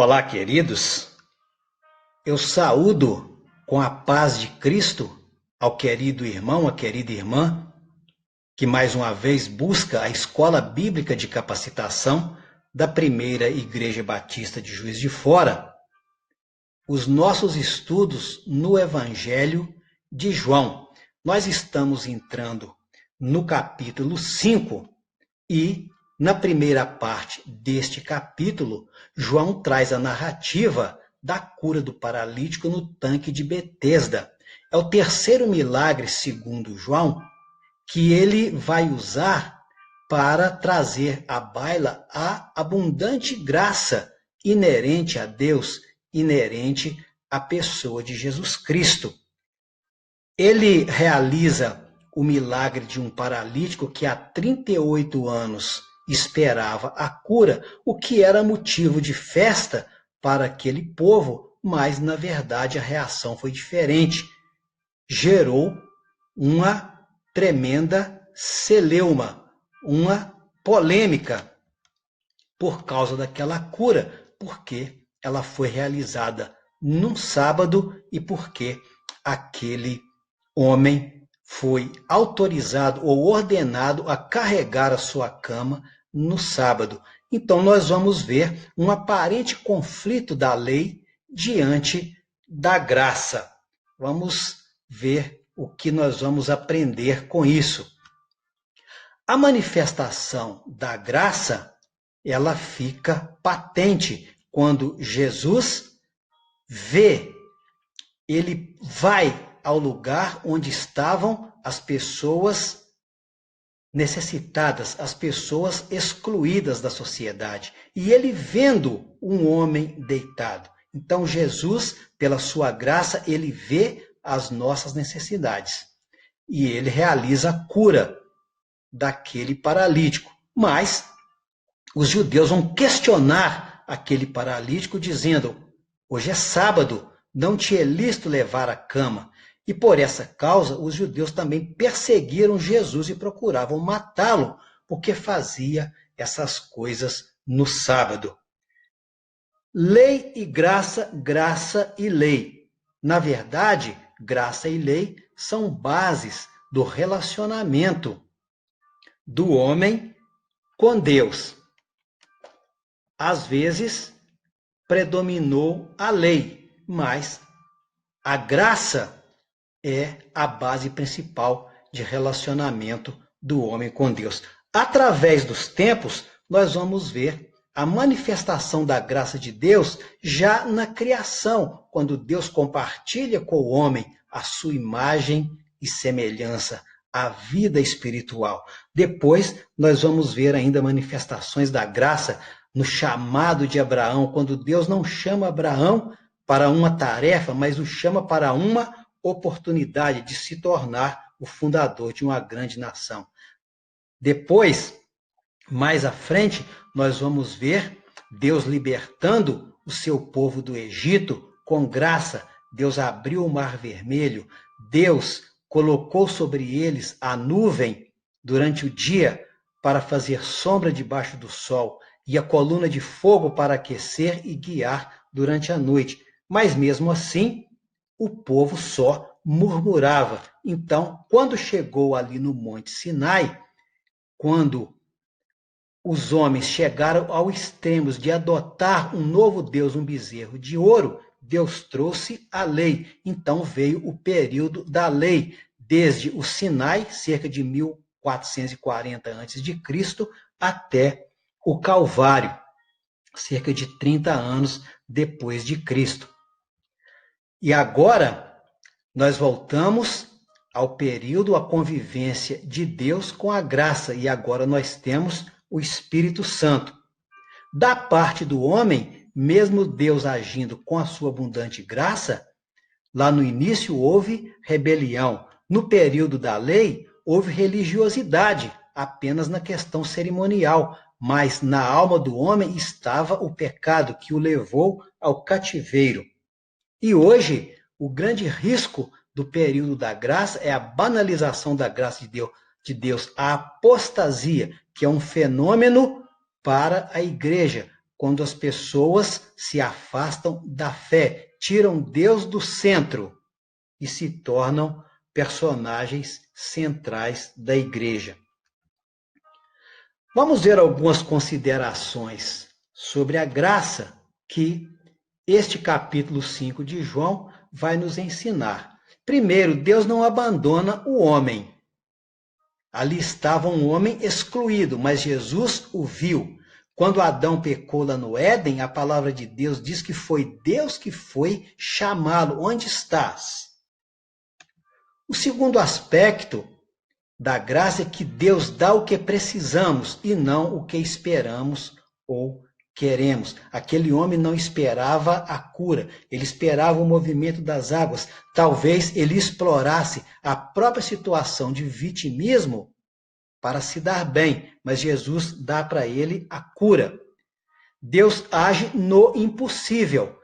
Olá, queridos. Eu saúdo com a paz de Cristo ao querido irmão, a querida irmã, que mais uma vez busca a Escola Bíblica de Capacitação da Primeira Igreja Batista de Juiz de Fora, os nossos estudos no Evangelho de João. Nós estamos entrando no capítulo 5 e, na primeira parte deste capítulo, João traz a narrativa da cura do paralítico no tanque de Betesda. É o terceiro milagre, segundo João, que ele vai usar para trazer à baila a abundante graça inerente a Deus, inerente à pessoa de Jesus Cristo. Ele realiza o milagre de um paralítico que há 38 anos esperava a cura, o que era motivo de festa para aquele povo, mas na verdade a reação foi diferente. Gerou uma tremenda celeuma, uma polêmica por causa daquela cura, porque ela foi realizada num sábado e porque aquele homem foi autorizado ou ordenado a carregar a sua cama no sábado. Então, nós vamos ver um aparente conflito da lei diante da graça. Vamos ver o que nós vamos aprender com isso. A manifestação da graça, ela fica patente quando Jesus vê, ele vai ao lugar onde estavam as pessoas necessitadas, as pessoas excluídas da sociedade. E ele vendo um homem deitado. Então Jesus, pela sua graça, ele vê as nossas necessidades. E ele realiza a cura daquele paralítico. Mas os judeus vão questionar aquele paralítico dizendo: hoje é sábado, não te é lícito levar a cama. E por essa causa, os judeus também perseguiram Jesus e procuravam matá-lo, porque fazia essas coisas no sábado. Lei e graça, graça e lei. Na verdade, graça e lei são bases do relacionamento do homem com Deus. Às vezes, predominou a lei, mas a graça é a base principal de relacionamento do homem com Deus. Através dos tempos, nós vamos ver a manifestação da graça de Deus já na criação, quando Deus compartilha com o homem a sua imagem e semelhança, a vida espiritual. Depois, nós vamos ver ainda manifestações da graça no chamado de Abraão, quando Deus não chama Abraão para uma tarefa, mas o chama para uma oportunidade de se tornar o fundador de uma grande nação. Depois, mais à frente, nós vamos ver Deus libertando o seu povo do Egito com graça. Deus abriu o Mar Vermelho, Deus colocou sobre eles a nuvem durante o dia para fazer sombra debaixo do sol e a coluna de fogo para aquecer e guiar durante a noite. Mas mesmo assim, o povo só murmurava. Então, quando chegou ali no Monte Sinai, quando os homens chegaram ao extremo de adotar um novo Deus, um bezerro de ouro, Deus trouxe a lei. Então veio o período da lei, desde o Sinai, cerca de 1440 a.C., até o Calvário, cerca de 30 anos depois de Cristo. E agora, nós voltamos ao período, a convivência de Deus com a graça, e agora nós temos o Espírito Santo. Da parte do homem, mesmo Deus agindo com a sua abundante graça, lá no início houve rebelião. No período da lei, houve religiosidade, apenas na questão cerimonial, mas na alma do homem estava o pecado que o levou ao cativeiro. E hoje, o grande risco do período da graça é a banalização da graça de Deus, a apostasia, que é um fenômeno para a igreja, quando as pessoas se afastam da fé, tiram Deus do centro e se tornam personagens centrais da igreja. Vamos ver algumas considerações sobre a graça que este capítulo 5 de João vai nos ensinar. Primeiro, Deus não abandona o homem. Ali estava um homem excluído, mas Jesus o viu. Quando Adão pecou lá no Éden, a palavra de Deus diz que foi Deus que foi chamá-lo. Onde estás? O segundo aspecto da graça é que Deus dá o que precisamos e não o que esperamos ou queremos. Aquele homem não esperava a cura, ele esperava o movimento das águas. Talvez ele explorasse a própria situação de vitimismo para se dar bem, mas Jesus dá para ele a cura. Deus age no impossível.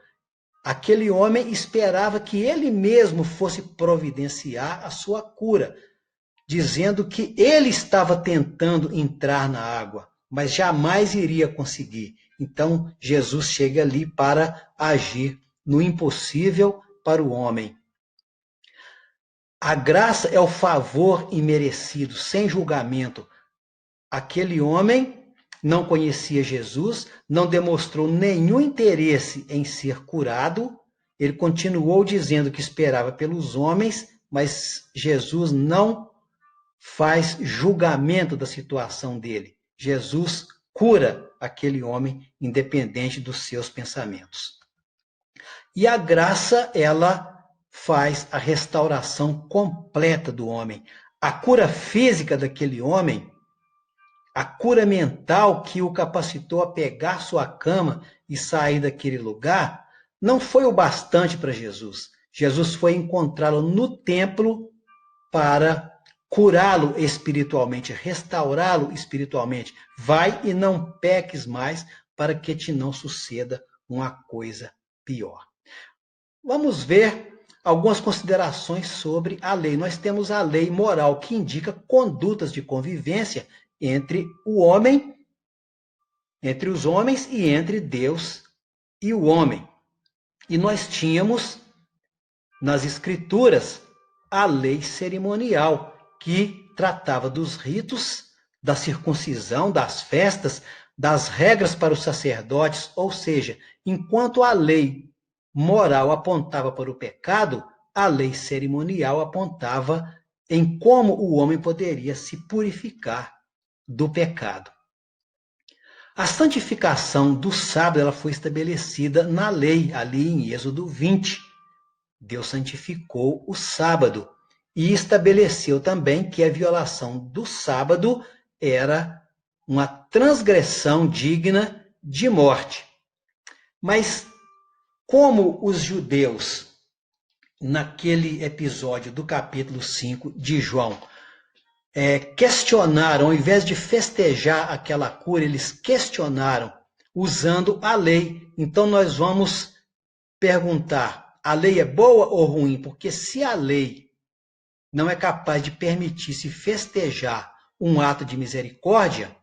Aquele homem esperava que ele mesmo fosse providenciar a sua cura, dizendo que ele estava tentando entrar na água, mas jamais iria conseguir. Então, Jesus chega ali para agir no impossível para o homem. A graça é o favor imerecido, sem julgamento. Aquele homem não conhecia Jesus, não demonstrou nenhum interesse em ser curado, ele continuou dizendo que esperava pelos homens, mas Jesus não faz julgamento da situação dele. Jesus cura aquele homem, independente dos seus pensamentos. E a graça, ela faz a restauração completa do homem. A cura física daquele homem, a cura mental que o capacitou a pegar sua cama e sair daquele lugar, não foi o bastante para Jesus. Jesus foi encontrá-lo no templo para curá-lo espiritualmente, restaurá-lo espiritualmente. Vai e não peques mais, para que te não suceda uma coisa pior. Vamos ver algumas considerações sobre a lei. Nós temos a lei moral, que indica condutas de convivência entre o homem, entre os homens e entre Deus e o homem. E nós tínhamos nas Escrituras a lei cerimonial, que tratava dos ritos, da circuncisão, das festas, das regras para os sacerdotes, ou seja, enquanto a lei moral apontava para o pecado, a lei cerimonial apontava em como o homem poderia se purificar do pecado. A santificação do sábado ela foi estabelecida na lei, ali em Êxodo 20. Deus santificou o sábado e estabeleceu também que a violação do sábado era uma transgressão digna de morte. Mas como os judeus, naquele episódio do capítulo 5 de João, questionaram, ao invés de festejar aquela cura, eles questionaram usando a lei. Então nós vamos perguntar, a lei é boa ou ruim? Porque se a lei não é capaz de permitir-se festejar um ato de misericórdia,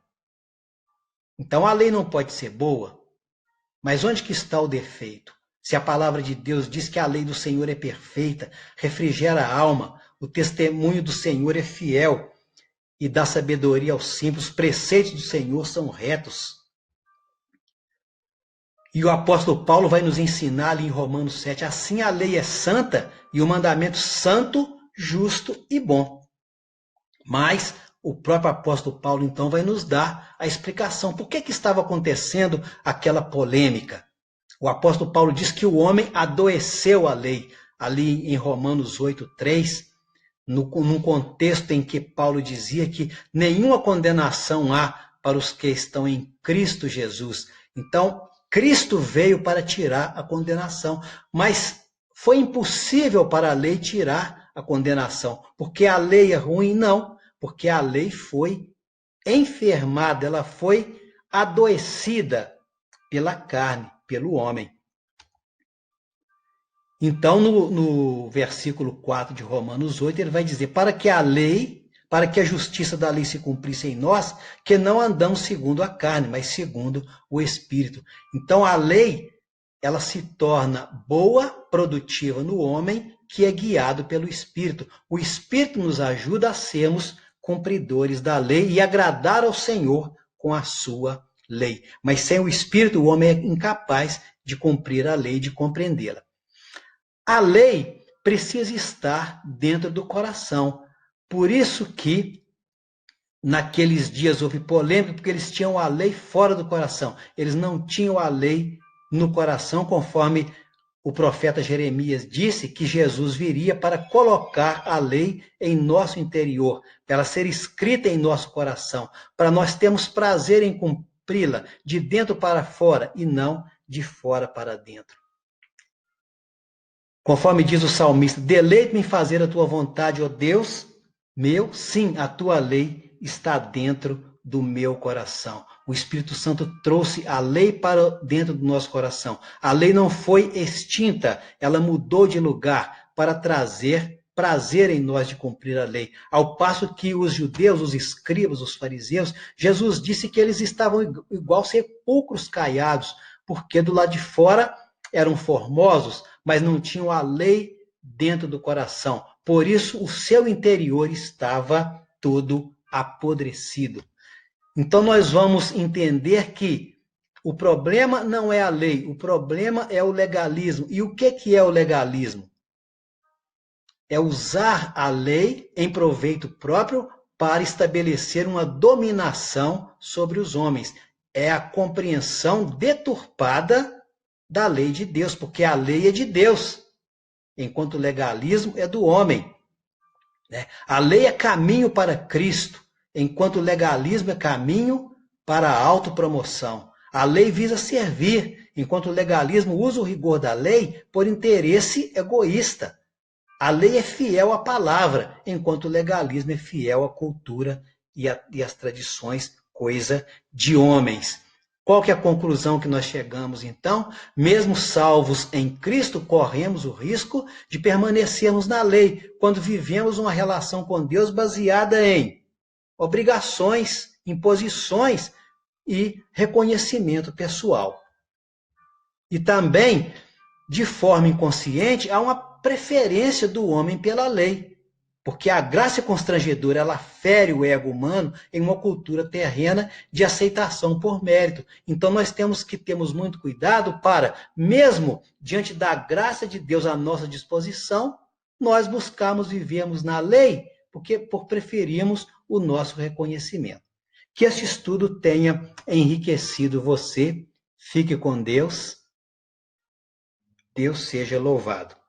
então a lei não pode ser boa. Mas onde que está o defeito? Se a palavra de Deus diz que a lei do Senhor é perfeita, refrigera a alma, o testemunho do Senhor é fiel e dá sabedoria aos simples, os preceitos do Senhor são retos. E o apóstolo Paulo vai nos ensinar ali em Romanos 7, assim a lei é santa e o mandamento santo, justo e bom. Mas o próprio apóstolo Paulo então vai nos dar a explicação. Por que estava acontecendo aquela polêmica? O apóstolo Paulo diz que o homem adoeceu a lei, ali em Romanos 8:3, num contexto em que Paulo dizia que nenhuma condenação há para os que estão em Cristo Jesus. Então, Cristo veio para tirar a condenação, mas foi impossível para a lei tirar a condenação, porque a lei é ruim? Não, porque a lei foi enfermada, ela foi adoecida pela carne, pelo homem. Então, no versículo 4 de Romanos 8, ele vai dizer, para para que a justiça da lei se cumprisse em nós, que não andamos segundo a carne, mas segundo o Espírito. Então a lei, ela se torna boa, produtiva no homem, que é guiado pelo Espírito. O Espírito nos ajuda a sermos cumpridores da lei e agradar ao Senhor com a sua lei. Mas sem o Espírito, o homem é incapaz de cumprir a lei, de compreendê-la. A lei precisa estar dentro do coração. Por isso que naqueles dias houve polêmica, porque eles tinham a lei fora do coração. Eles não tinham a lei no coração, conforme o profeta Jeremias disse que Jesus viria para colocar a lei em nosso interior, para ela ser escrita em nosso coração, para nós termos prazer em cumpri-la de dentro para fora e não de fora para dentro. Conforme diz o salmista, deleite-me em fazer a tua vontade, ó Deus meu, sim, a tua lei está dentro do meu coração. O Espírito Santo trouxe a lei para dentro do nosso coração. A lei não foi extinta, ela mudou de lugar para trazer prazer em nós de cumprir a lei. Ao passo que os judeus, os escribas, os fariseus, Jesus disse que eles estavam igual sepulcros caiados, porque do lado de fora eram formosos, mas não tinham a lei dentro do coração. Por isso, o seu interior estava todo apodrecido. Então, nós vamos entender que o problema não é a lei, o problema é o legalismo. E o que é o legalismo? É usar a lei em proveito próprio para estabelecer uma dominação sobre os homens. É a compreensão deturpada da lei de Deus, porque a lei é de Deus, enquanto o legalismo é do homem. A lei é caminho para Cristo, enquanto o legalismo é caminho para a autopromoção. A lei visa servir, enquanto o legalismo usa o rigor da lei por interesse egoísta. A lei é fiel à palavra, enquanto o legalismo é fiel à cultura e às tradições, coisa de homens. Qual que é a conclusão que nós chegamos, então? Mesmo salvos em Cristo, corremos o risco de permanecermos na lei, quando vivemos uma relação com Deus baseada em obrigações, imposições e reconhecimento pessoal. E também, de forma inconsciente, há uma preferência do homem pela lei. Porque a graça constrangedora, ela fere o ego humano em uma cultura terrena de aceitação por mérito. Então nós temos que termos muito cuidado para, mesmo diante da graça de Deus à nossa disposição, nós buscarmos vivermos na lei, porque por preferirmos o nosso reconhecimento. Que este estudo tenha enriquecido você. Fique com Deus. Deus seja louvado.